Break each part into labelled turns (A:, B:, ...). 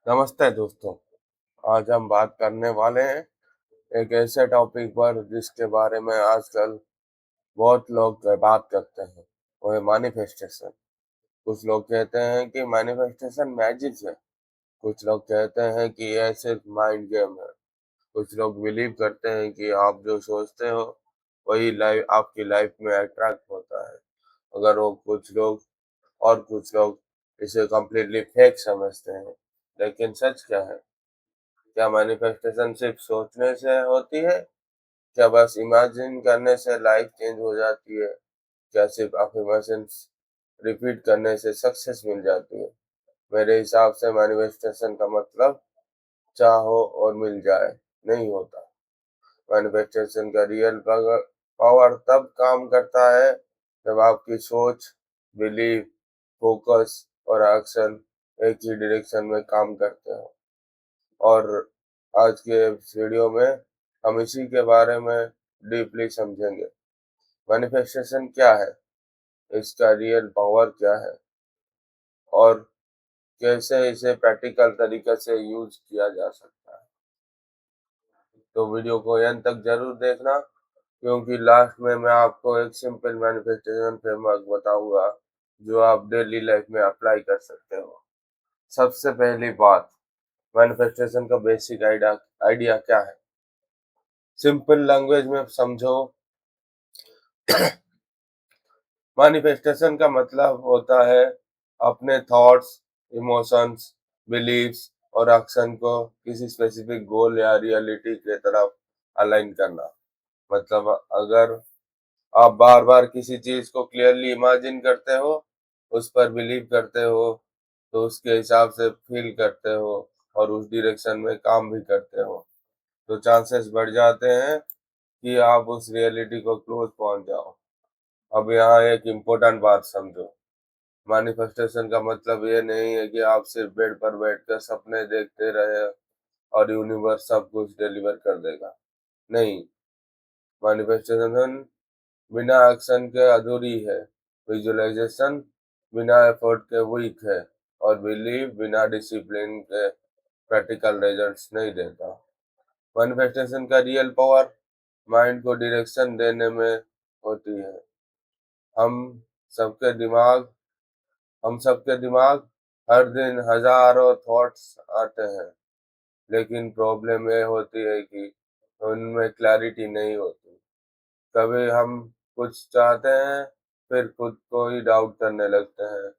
A: नमस्ते दोस्तों। आज हम बात करने वाले हैं एक ऐसे टॉपिक पर जिसके बारे में आजकल बहुत लोग बात करते हैं। वो है मैनिफेस्टेशन। कुछ लोग कहते हैं कि मैनिफेस्टेशन मैजिक है। कुछ लोग कहते हैं कि यह सिर्फ माइंड गेम है। कुछ लोग बिलीव करते हैं कि आप जो सोचते हो वही लाइफ आपकी लाइफ में अट्रैक्ट होता है। अगर वो कुछ लोग इसे कम्प्लीटली फेक समझते हैं। लेकिन सच क्या है? क्या मैनिफेस्टेशन सिर्फ सोचने से होती है? क्या बस इमेजिन करने से लाइफ चेंज हो जाती है? क्या सिर्फ अफर्मेशंस रिपीट करने से सक्सेस मिल जाती है? मेरे हिसाब से मैनिफेस्टेशन का मतलब चाहो और मिल जाए नहीं होता। मैनिफेस्टेशन का रियल पावर तब काम करता है जब आपकी सोच, बिलीव, फोकस और एक्शन एक ही डायरेक्शन में काम करते हो। और आज के इस वीडियो में हम इसी के बारे में डीपली समझेंगे। मैनिफेस्टेशन क्या है, इसका रियल पावर क्या है और कैसे इसे प्रैक्टिकल तरीके से यूज किया जा सकता है। तो वीडियो को एंड तक जरूर देखना, क्योंकि लास्ट में मैं आपको एक सिंपल मैनिफेस्टेशन फ्रेमवर्क बताऊंगा जो आप डेली लाइफ में अप्लाई कर सकते हो। सबसे पहली बात, मैनिफेस्टेशन का बेसिक आइडिया क्या है? सिंपल लैंग्वेज में समझो। मैनिफेस्टेशन का मतलब होता है अपने थॉट्स, इमोशंस, बिलीव्स और एक्शन को किसी स्पेसिफिक गोल या रियलिटी के तरफ अलाइन करना। मतलब अगर आप बार बार किसी चीज को क्लियरली इमेजिन करते हो, उस पर बिलीव करते हो, तो उसके हिसाब से फील करते हो और उस डायरेक्शन में काम भी करते हो, तो चांसेस बढ़ जाते हैं कि आप उस रियलिटी को क्लोज पहुंच जाओ। अब यहाँ एक इम्पोर्टेंट बात समझो। मैनिफेस्टेशन का मतलब ये नहीं है कि आप सिर्फ बेड पर बैठकर सपने देखते रहे और यूनिवर्स सब कुछ डिलीवर कर देगा। नहीं, मैनिफेस्टेशन बिना एक्शन के अधूरी है। विजुअलाइजेशन बिना एफर्ट के वीक है और बिलीव बिना डिसिप्लिन के प्रैक्टिकल रिजल्ट्स नहीं देता। मैनिफेस्टेशन का रियल पावर माइंड को डायरेक्शन देने में होती है। हम सबके दिमाग हम सबके दिमाग हर दिन हजारों थॉट्स आते हैं, लेकिन प्रॉब्लम ये होती है कि उनमें क्लैरिटी नहीं होती। कभी हम कुछ चाहते हैं, फिर खुद को ही डाउट करने लगते हैं।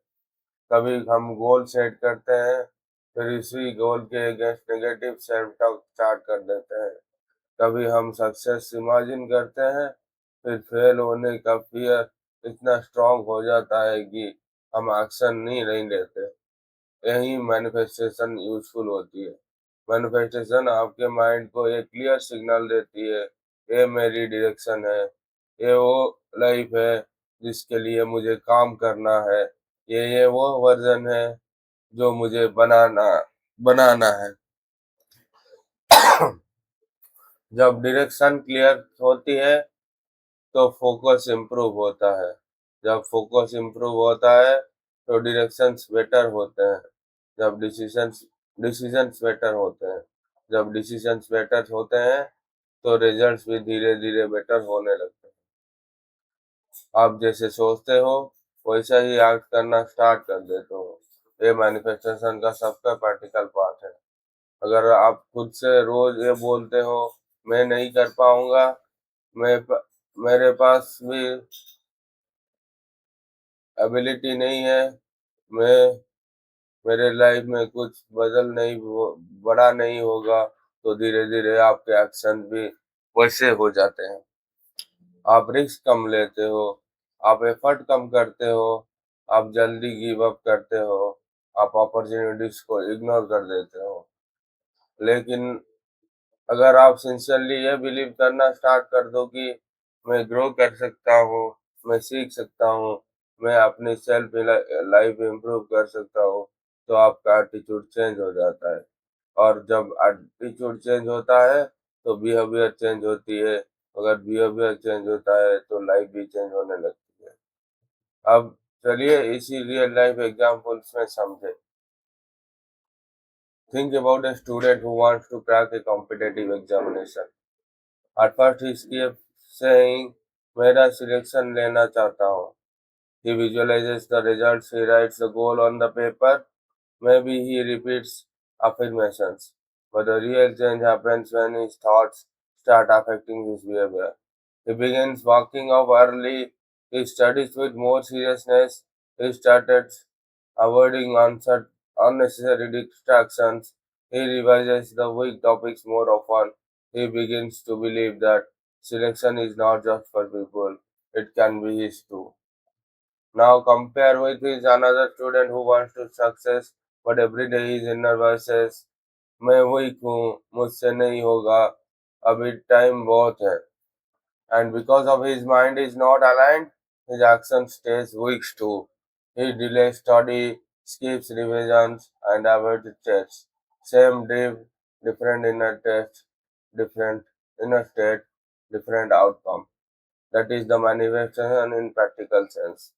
A: कभी हम गोल सेट करते हैं, फिर इसी गोल के against negative self talk start कर देते हैं। कभी हम सक्सेस इमेजिन करते हैं, फिर फेल होने का फियर इतना स्ट्रांग हो जाता है कि हम एक्शन नहीं लेते। यही मैनिफेस्टेशन यूजफुल होती है। मैनिफेस्टेशन आपके माइंड को एक क्लियर सिग्नल देती है, ये मेरी डायरेक्शन है, ये वो लाइफ है जिसके लिए मुझे काम करना है, ये वो वर्जन है जो मुझे बनाना बनाना है। जब डायरेक्शन क्लियर होती है तो फोकस इम्प्रूव होता है। जब फोकस इम्प्रूव होता है तो डायरेक्शंस बेटर होते हैं। जब डिसीजंस डिसीजंस बेटर होते हैं जब डिसीजंस बेटर होते हैं तो रिजल्ट्स भी धीरे धीरे बेटर होने लगते हैं। आप जैसे सोचते हो वैसा ही एक्ट करना स्टार्ट कर देते हो। ये मैनिफेस्टेशन का सबका प्रैक्टिकल पार्ट है। अगर आप खुद से रोज ये बोलते हो, मैं नहीं कर पाऊंगा, मैं मेरे पास भी एबिलिटी नहीं है, मैं मेरे लाइफ में कुछ बड़ा नहीं होगा, तो धीरे धीरे आपके एक्शन भी वैसे हो जाते हैं। आप रिस्क कम लेते हो, आप एफर्ट कम करते हो, आप जल्दी गिव अप करते हो, आप अपॉर्चुनिटीज को इग्नोर कर देते हो। लेकिन अगर आप सिंसियरली ये बिलीव करना स्टार्ट कर दो कि मैं ग्रो कर सकता हूँ, मैं सीख सकता हूँ, मैं अपनी सेल्फ लाइफ इम्प्रूव कर सकता हूँ, तो आपका एटीट्यूड चेंज हो जाता है। और जब एटीट्यूड चेंज होता है तो बिहेवियर चेंज होती है। अगर बिहेवियर चेंज होता है तो लाइफ भी चेंज होने लगती है। अब चलिए इसी रियल लाइफ एग्जांपल्स में समझे। Think about a student who wants to crack a competitive examination. At first he keeps saying, मेरा सिलेक्शन लेना चाहता हूँ. He visualizes the results, he writes the goal on the paper, maybe he repeats affirmations. But the real change happens when his thoughts start affecting his behavior. He begins waking up early, he studies with more seriousness, he started avoiding unnecessary distractions, he revises the weak topics more often, he begins to believe that selection is not just for people, it can be his too. Now compare with his another student who wants to success, but every day his inner voice says, मैं weak हूँ, मुझसे नहीं होगा, अभी time बहुत है. And because of his mind is not aligned, his action stays weak too. He delays study, skips revisions, and avoids tests. Same day, different inner test, different inner state, different outcome. That is the manifestation in practical sense.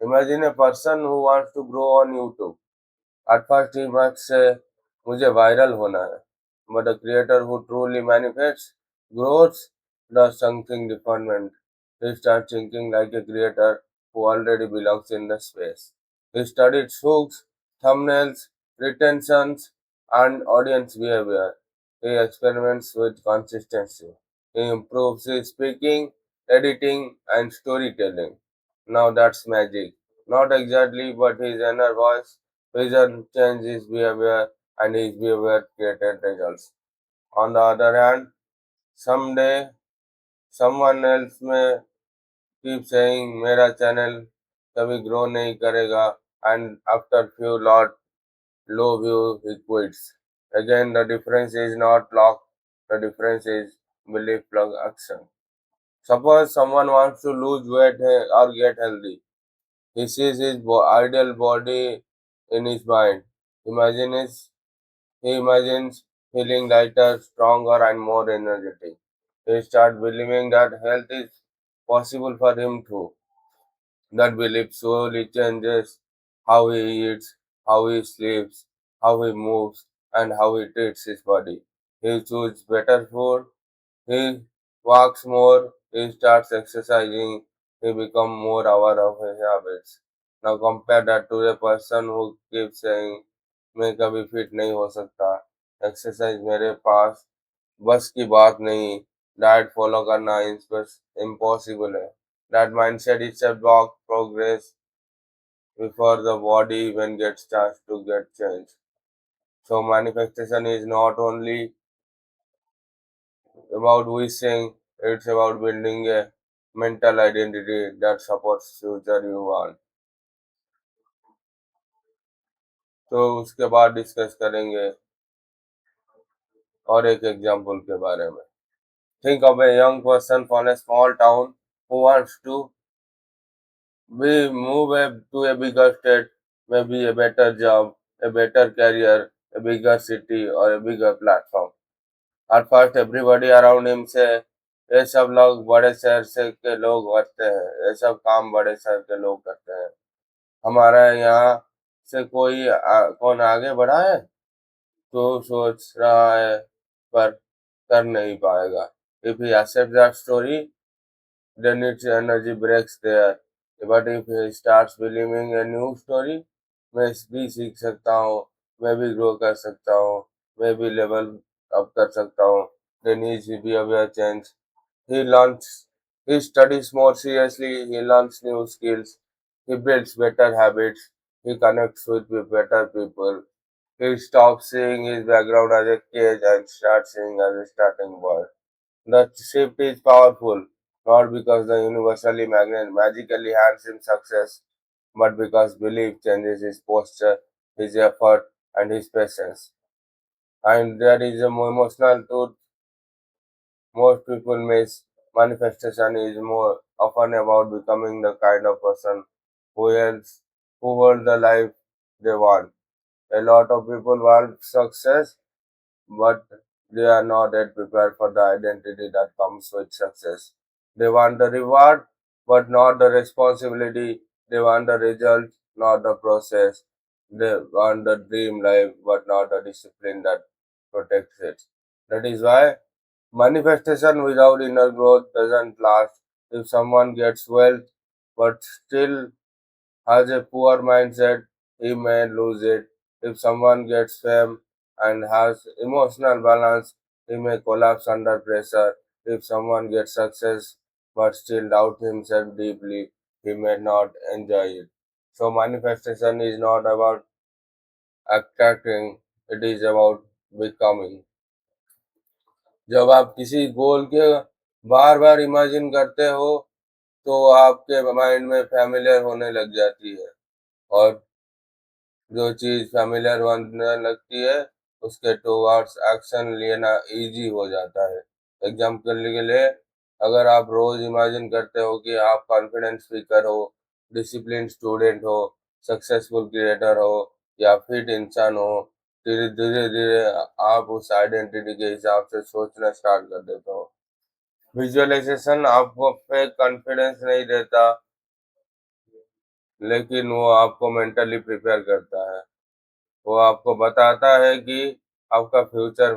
A: Imagine a person who wants to grow on YouTube. At first he must say, मुझे viral होना है. But a creator who truly manifests, grows, does something different. He starts thinking like a creator who already belongs in the space. He studies hooks, thumbnails, retentions, and audience behavior. He experiments with consistency. He improves his speaking, editing, and storytelling. Now that's magic. Not exactly, but his inner voice, vision changed his behavior, and his behavior created results. On the other hand, someday someone else may keep saying मेरा channel कभी grow नहीं करेगा, and after few low view he quits. Again, the difference is not luck, the difference is belief plus action. Suppose someone wants to lose weight or get healthy. He sees his ideal body in his mind. Imagine his, he imagines feeling lighter, stronger, and more energetic. He starts believing that health is possible for him too. That belief slowly changes how he eats, how he sleeps, how he moves, and how he treats his body. He chooses better food, he walks more, he starts exercising, he becomes more aware of his habits. Now compare that to a person who keeps saying, मैं कभी fit नहीं हो सकता, exercise मेरे पास बस की बात नहीं, डाइट फॉलो करना इम्पॉसिबल है. That mindset itself blocks progress before the body even gets chance to get changed. So manifestation is not only about wishing, it's about building a mental identity that supports future you want. तो उसके बाद discuss करेंगे और एक example के बारे में. Think of a young person from a small town who wants to to a bigger state, maybe a better job, a better career, a bigger city, or a bigger platform. At first, everybody around him say, ये सब लोग बड़े शहर से के लोग करते हैं, ये सब काम बड़े शहर के लोग करते हैं. हमारा यहाँ से कौन आगे बढ़ा है, तो सोच रहा है पर कर नहीं पाएगा. If he accepts that story, then its energy breaks there. But if he starts believing a new story, मैं भी सीख सकता हूँ, मैं भी ग्रो कर सकता हूँ, मैं भी लेवल अप कर सकता हूँ, then his behavior change. He learns, he studies more seriously, he learns new skills, he builds better habits, he connects with better people, he stops seeing his background as a cage and starts seeing as a starting point. The shift is powerful, not because the universally magically hands him success, but because belief changes his posture, his effort, and his patience. And there is a more emotional truth most people miss. Manifestation is more often about becoming the kind of person who holds the life they want. A lot of people want success, but they are not yet prepared for the identity that comes with success. They want the reward, but not the responsibility. They want the result, not the process. They want the dream life, but not the discipline that protects it. That is why manifestation without inner growth doesn't last. If someone gets wealth but still has a poor mindset, he may lose it. If someone gets fame and has emotional balance, he may collapse under pressure. If someone gets success but still doubt himself deeply, he may not enjoy it. So manifestation is not about attracting, it is about becoming. जब आप किसी गोल के बार बार imagine करते हो तो आपके mind में familiar होने लग जाती है, और जो चीज़ फ़ैमिलियर बनने लगती है, उसके टुवर्ड्स एक्शन लेना ईज़ी हो जाता है। एग्ज़ाम्पल के लिए, अगर आप रोज़ इमेजिन करते हो कि आप कॉन्फिडेंट स्पीकर हो, डिसिप्लिन्ड स्टूडेंट हो, सक्सेसफुल क्रिएटर हो या फिट इंसान हो, धीरे धीरे-धीरे आप उस आइडेंटिटी के हिसाब से सोचना स्टार्ट कर देते हो। विज़ुअलाइज़ेशन आपको फेक कॉन्फिडेंस नहीं देता, लेकिन वो आपको मेंटली प्रिपेयर करता है। वो आपको बताता है कि आपका फ्यूचर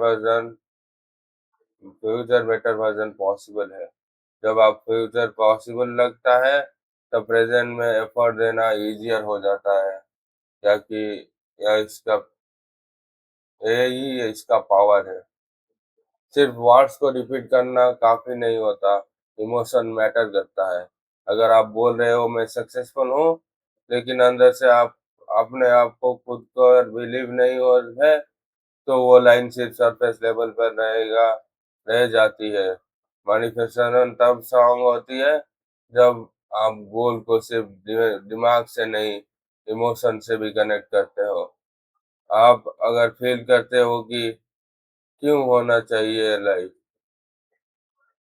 A: बेटर वर्ज़न पॉसिबल है। जब आप फ्यूचर पॉसिबल लगता है, तब प्रेज़ेंट में एफ़र्ट देना ईज़ियर हो जाता है, या कि या इसका यही इसका पावर है। सिर्फ़ वर्ड्स को रिपीट करना काफ़ी नहीं होता, इमोशन मैटर करता है। अगर आप बोल रहे हो मैं सक्सेसफुल हूँ, लेकिन अंदर से आप अपने आप को खुद पर बिलीव नहीं हो है, तो वो लाइन सिर्फ सरफेस लेवल पर रह जाती है। मैनिफेस्टेशन तब स्ट्रांग होती है जब आप गोल को सिर्फ दिमाग से नहीं, इमोशन से भी कनेक्ट करते हो। आप अगर फील करते हो कि क्यों होना चाहिए लाइफ,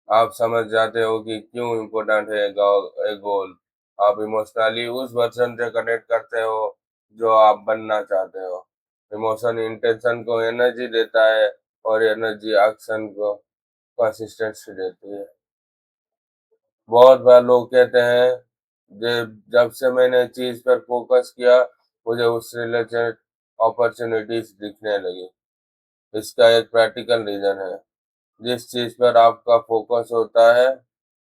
A: आप समझ जाते हो कि क्यों इम्पोर्टेंट है गोल। आप इमोशनली उस वर्जन से कनेक्ट करते हो जो आप बनना चाहते हो। इमोशन इंटेंशन को एनर्जी देता है, और एनर्जी एक्शन को कंसिस्टेंसी देती है। बहुत बार लोग कहते हैं, जब से मैंने चीज पर फोकस किया, मुझे उस रिलेटेड अपॉर्चुनिटीज दिखने लगी। इसका एक प्रैक्टिकल रीजन है। जिस चीज पर आपका फोकस होता है,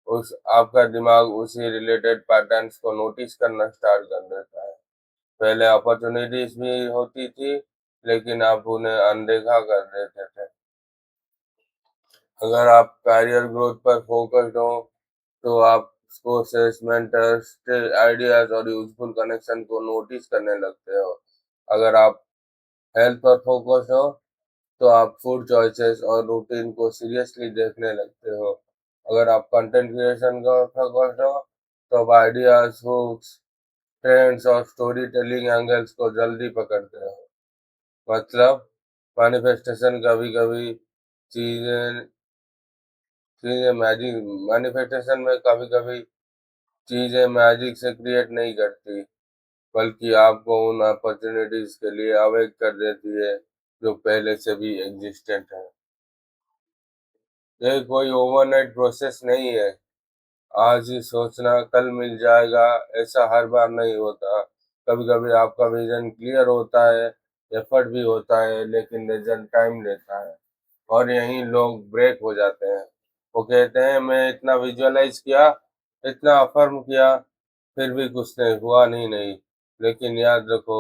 A: उस आपका दिमाग उसी रिलेटेड पैटर्न्स को नोटिस करना स्टार्ट कर देता है। पहले अपॉर्चुनिटीज भी होती थी, लेकिन आप उन्हें अनदेखा कर देते थे। अगर आप करियर ग्रोथ पर फोकस्ड हो, तो आप कोर्सेस, मेंटर्स, आइडियाज और यूजफुल कनेक्शन को नोटिस करने लगते हो। अगर आप हेल्थ पर फोकस हो, तो आप फूड चॉइसेस और रूटीन को सीरियसली देखने लगते हो। अगर आप कंटेंट क्रिएशन का फोकस हो, तो आप आइडियाज, हुक्स, ट्रेंड्स और स्टोरी टेलिंग एंगल्स को जल्दी पकड़ते हो। मतलब मैनिफेस्टेशन कभी कभी चीजें चीजें मैजिक मैनिफेस्टेशन में कभी कभी चीजें मैजिक से क्रिएट नहीं करती, बल्कि आपको उन अपॉर्चुनिटीज के लिए अवेक कर देती है जो पहले से भी एग्जिस्टेंट है। ये कोई ओवरनाइट प्रोसेस नहीं है। आज ही सोचना कल मिल जाएगा, ऐसा हर बार नहीं होता। कभी कभी आपका विजन क्लियर होता है, एफर्ट भी होता है, लेकिन रिजल्ट टाइम लेता है, और यहीं लोग ब्रेक हो जाते हैं। वो कहते हैं मैं इतना विजुअलाइज किया, इतना अफर्म किया, फिर भी कुछ नहीं हुआ, नहीं। लेकिन याद रखो,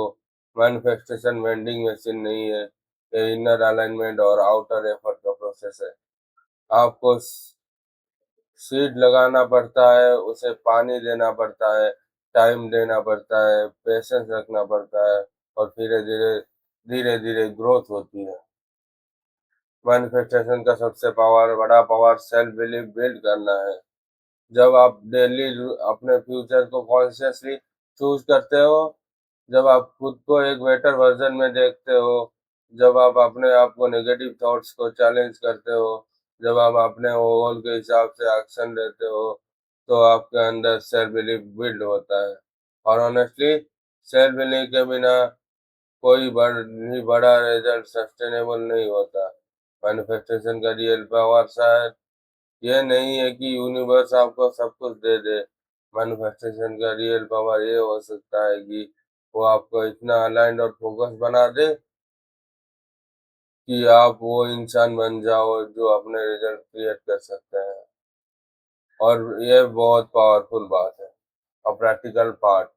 A: मैनिफेस्टेशन वेंडिंग मशीन नहीं है, ये इनर अलाइनमेंट और आउटर एफर्ट का प्रोसेस है। आपको सीड लगाना पड़ता है, उसे पानी देना पड़ता है, टाइम देना पड़ता है, पेशेंस रखना पड़ता है, और धीरे धीरे ग्रोथ होती है। मैनिफेस्टेशन का सबसे बड़ा पावर सेल्फ बिलीफ बिल्ड करना है। जब आप डेली अपने फ्यूचर को कॉन्शियसली चूज करते हो, जब आप खुद को एक बेटर वर्जन में देखते हो, जब आप अपने आप को नेगेटिव थॉट्स को चैलेंज करते हो, जब आप अपने गोल के हिसाब से एक्शन लेते हो, तो आपके अंदर सेल्फ बिलीफ बिल्ड होता है। और ऑनेस्टली, सेल्फ बिलीफ के बिना कोई बड़ा रिजल्ट सस्टेनेबल नहीं होता। मैनिफेस्टेशन का रियल पावर शायद ये नहीं है कि यूनिवर्स आपको सब कुछ दे दे। मैनिफेस्टेशन का रियल पावर ये हो सकता है कि वो आपको इतना अलाइन्ड और फोकस बना दे कि आप वो इंसान बन जाओ जो अपने रिजल्ट क्रिएट कर सकते हैं। और ये बहुत पावरफुल बात है। और प्रैक्टिकल पार्ट,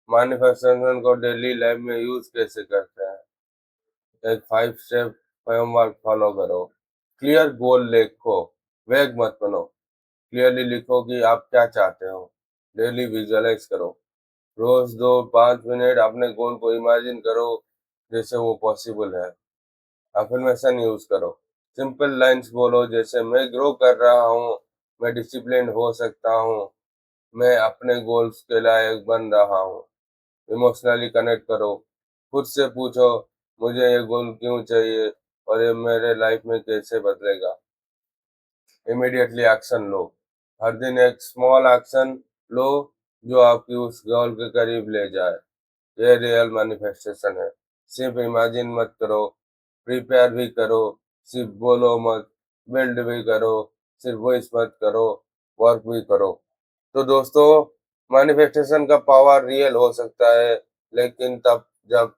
A: मैनिफेस्टेशन को डेली लाइफ में यूज कैसे करते हैं? एक 5 स्टेप फ्रेमवर्क फॉलो करो। क्लियर गोल लिखो, वेग मत बनो। क्लियरली लिखो कि आप क्या चाहते हो। डेली विजुअलाइज करो। रोज 2-5 मिनट अपने गोल को इमेजिन करो जैसे वो पॉसिबल है। अफर्मेशन यूज करो। सिंपल लाइंस बोलो जैसे मैं ग्रो कर रहा हूँ, मैं डिसिप्लिन हो सकता हूँ, मैं अपने गोल्स के लायक बन रहा हूँ। इमोशनली कनेक्ट करो। खुद से पूछो, मुझे ये गोल क्यों चाहिए और ये मेरे लाइफ में कैसे बदलेगा। इमीडिएटली एक्शन लो। हर दिन एक स्मॉल एक्शन लो जो आपकी उस गोल के करीब ले जाए। ये रियल मैनिफेस्टेशन है। सिर्फ इमेजिन मत करो, प्रिपेयर भी करो। सिर्फ बोलो मत, बिल्ड भी करो। सिर्फ वॉइस मत करो, वर्क भी करो। तो दोस्तों, मैनिफेस्टेशन का पावर रियल हो सकता है, लेकिन तब जब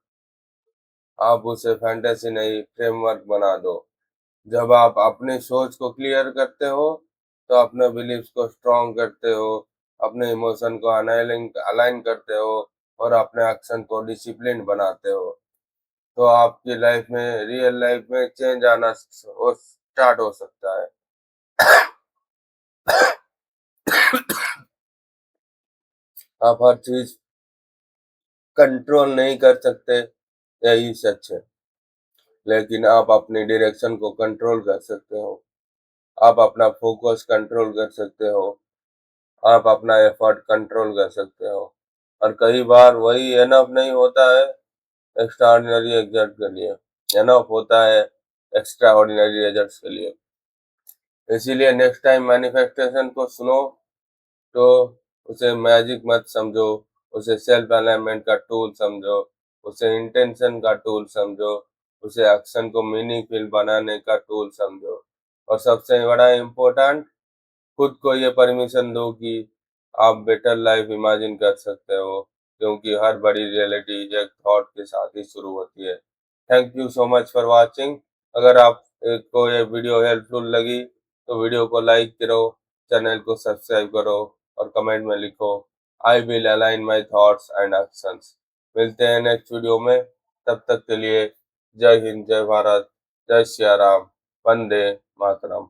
A: आप उसे फैंटेसी नहीं फ्रेमवर्क बना दो। जब आप अपनी सोच को क्लियर करते हो, तो अपने बिलीफ्स को स्ट्रॉन्ग करते हो, अपने इमोशन को अलाइन करते हो और अपने एक्शन को डिसिप्लिन बनाते हो, तो आपकी लाइफ में, रियल लाइफ में चेंज आना स्टार्ट हो सकता है। आप हर चीज कंट्रोल नहीं कर सकते, यही सच है। लेकिन आप अपनी डायरेक्शन को कंट्रोल कर सकते हो। आप अपना फोकस कंट्रोल कर सकते हो। आप अपना एफर्ट कंट्रोल कर सकते हो। और कई बार वही एनफ नहीं होता है एक्स्ट्राऑर्डिनरी रिजल्ट के लिए। एनफ होता है एक्स्ट्राऑर्डिनरी रिजल्ट्स के लिए। इसीलिए नेक्स्ट टाइम मैनिफेस्टेशन को सुनो तो उसे मैजिक मत समझो, उसे सेल्फ अलाइनमेंट का टूल समझो, उसे इंटेंशन का टूल समझो, उसे एक्शन को मीनिंगफुल बनाने का टूल समझो। और सबसे बड़ा इम्पोर्टेंट, खुद को ये परमिशन दो कि आप बेटर लाइफ इमेजिन कर सकते हो, क्योंकि हर बड़ी रियलिटी एक थॉट के साथ ही शुरू होती है। Thank you so much for watching. अगर आप को ये वीडियो हेल्पफुल लगी तो वीडियो को लाइक करो, चैनल को सब्सक्राइब करो और कमेंट में लिखो, I will align my thoughts and actions. मिलते हैं नेक्स्ट वीडियो में। तब तक के लिए जय हिंद, जय भारत, जय सिया राम, वंदे मातरम।